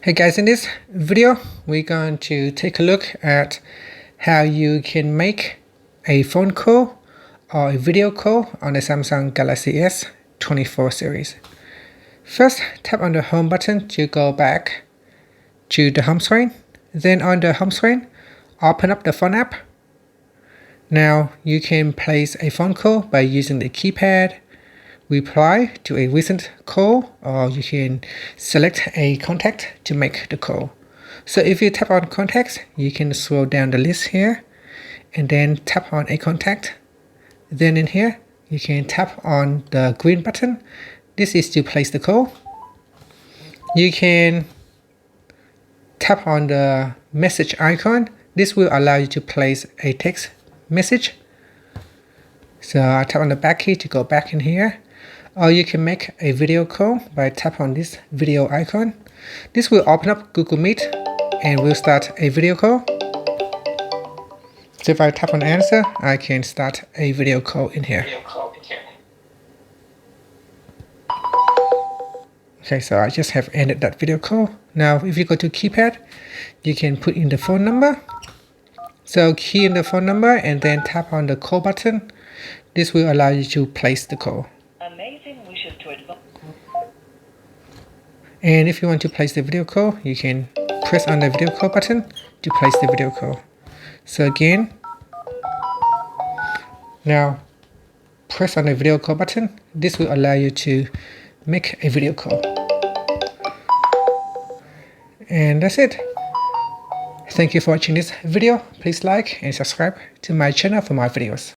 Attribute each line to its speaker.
Speaker 1: Hey guys, in this video we're going to take a look at how you can make a phone call or a video call on the Samsung Galaxy S24 series. First, tap on the home button to go back to the home screen. Then on the home screen, open up the phone app. Now you can place a phone call by using the keypad, reply to a recent call, or you can select a contact to make the call. So if you tap on contacts, you can scroll down the list here and then tap on a contact. Then in here, you can tap on the green button. This is to place the call. You can tap on the message icon. This will allow you to place a text message. So I tap on the back key to go back in here. Or you can make a video call by tap on this video icon. This will open up Google Meet and will start a video call. So if I tap on answer, I can start a video call in here. Okay, so I just have ended that video call. Now if you go to keypad, you can put in the phone number. So key in the phone number and then tap on the call button. This will allow you to place the call.
Speaker 2: Amazing wishes to advance.
Speaker 1: And if you want to place the video call, you can press on the video call button to place the video call. So again, now press on the video call button. This will allow you to make a video call. And that's it. Thank you for watching this video. Please like and subscribe to my channel for more videos.